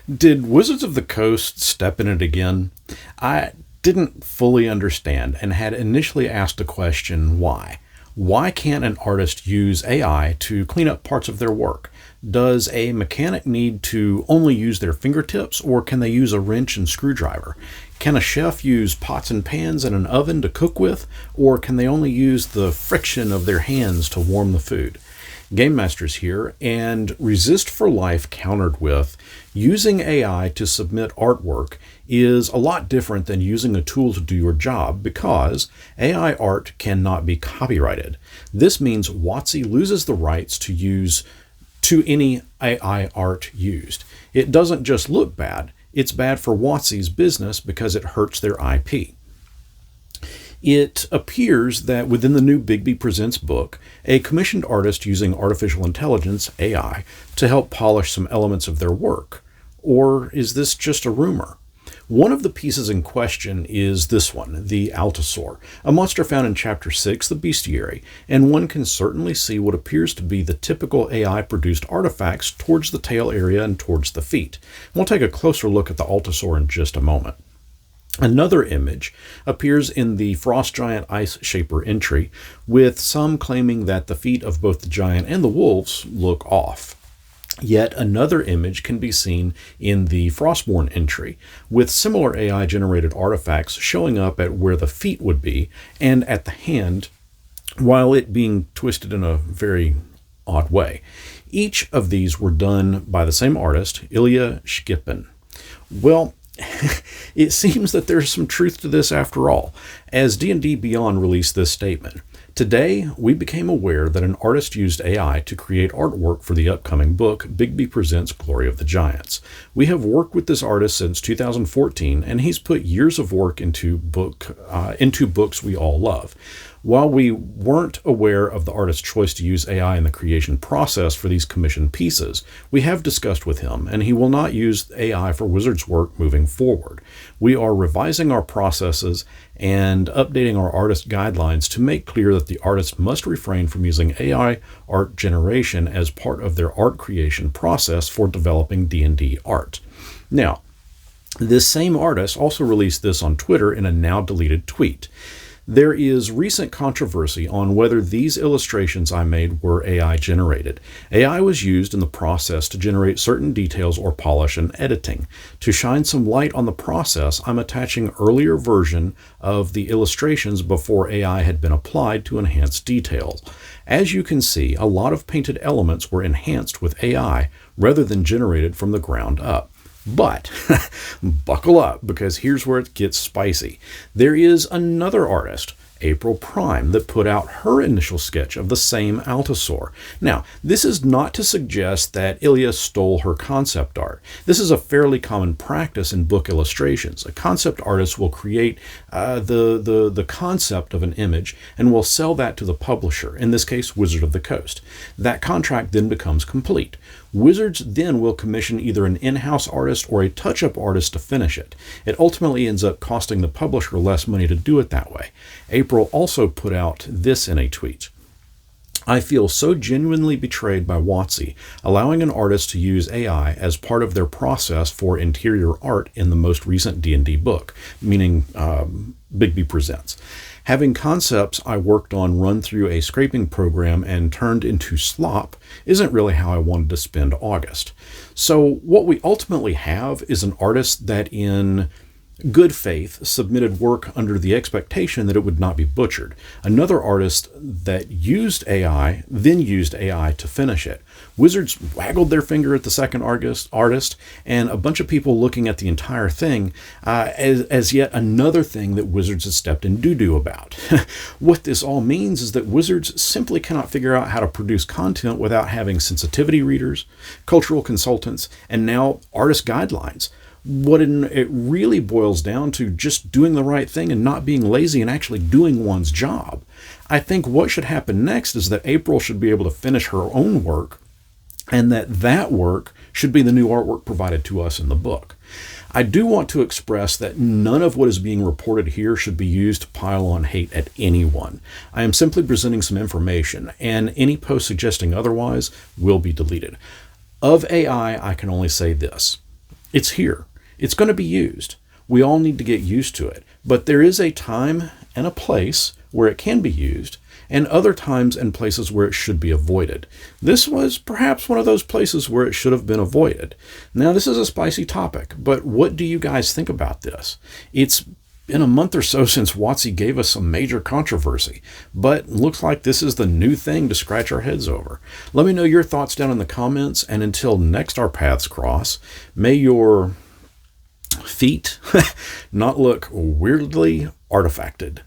Did Wizards of the Coast step in it again? I didn't fully understand and had initially asked the question, why? Why can't an artist use AI to clean up parts of their work? Does a mechanic need to only use their fingertips, or can they use a wrench and screwdriver? Can a chef use pots and pans and an oven to cook with, or can they only use the friction of their hands to warm the food? GameMasters here, and Resist for Life countered with, using AI to submit artwork is a lot different than using a tool to do your job because AI art cannot be copyrighted. This means WotC loses the rights to any AI art used. It doesn't just look bad, it's bad for WotC's business because it hurts their IP. It appears that within the new Bigby Presents book, a commissioned artist using artificial intelligence, AI, to help polish some elements of their work. Or is this just a rumor? One of the pieces in question is this one, the Altosaur, a monster found in Chapter 6, the Bestiary, and one can certainly see what appears to be the typical AI-produced artifacts towards the tail area and towards the feet. We'll take a closer look at the Altosaur in just a moment. Another image appears in the Frost Giant Ice Shaper entry, with some claiming that the feet of both the giant and the wolves look off. Yet another image can be seen in the Frostborn entry, with similar AI-generated artifacts showing up at where the feet would be and at the hand, while it being twisted in a very odd way. Each of these were done by the same artist, Ilya Shkipin. Well, it seems that there's some truth to this after all, as D&D Beyond released this statement. Today, we became aware that an artist used AI to create artwork for the upcoming book, Bigby Presents Glory of the Giants. We have worked with this artist since 2014, and he's put years of work into books we all love. While we weren't aware of the artist's choice to use AI in the creation process for these commissioned pieces, we have discussed with him, and he will not use AI for Wizards' work moving forward. We are revising our processes and updating our artist guidelines to make clear that the artist must refrain from using AI art generation as part of their art creation process for developing D&D art. Now, this same artist also released this on Twitter in a now-deleted tweet. There is recent controversy on whether these illustrations I made were AI generated. AI was used in the process to generate certain details or polish and editing. To shine some light on the process, I'm attaching earlier version of the illustrations before AI had been applied to enhance details. As you can see, a lot of painted elements were enhanced with AI rather than generated from the ground up. But buckle up, because here's where it gets spicy. There is another artist, April Prime, that put out her initial sketch of the same Altosaur. Now, this is not to suggest that Ilya stole her concept art. This is a fairly common practice in book illustrations. A concept artist will create the concept of an image and will sell that to the publisher, in this case, Wizard of the Coast. That contract then becomes complete. Wizards then will commission either an in-house artist or a touch-up artist to finish it. It ultimately ends up costing the publisher less money to do it that way. April also put out this in a tweet. I feel so genuinely betrayed by WotC, allowing an artist to use AI as part of their process for interior art in the most recent D&D book, meaning Bigby Presents. Having concepts I worked on run through a scraping program and turned into slop isn't really how I wanted to spend August. So what we ultimately have is an artist that in good faith submitted work under the expectation that it would not be butchered. Another artist that used AI, then used AI to finish it. Wizards waggled their finger at the second artist, and a bunch of people looking at the entire thing as yet another thing that Wizards has stepped in doo-doo about. What this all means is that Wizards simply cannot figure out how to produce content without having sensitivity readers, cultural consultants, and now artist guidelines. What it really boils down to just doing the right thing and not being lazy and actually doing one's job. I think what should happen next is that April should be able to finish her own work, and that work should be the new artwork provided to us in the book. I do want to express that none of what is being reported here should be used to pile on hate at anyone. I am simply presenting some information, and any post suggesting otherwise will be deleted. Of AI, I can only say this. It's here. It's going to be used. We all need to get used to it. But there is a time and a place where it can be used, and other times and places where it should be avoided. This was perhaps one of those places where it should have been avoided. Now, this is a spicy topic, but what do you guys think about this? It's been a month or so since WotC gave us some major controversy, but looks like this is the new thing to scratch our heads over. Let me know your thoughts down in the comments, and until next our paths cross, may your feet not look weirdly artifacted.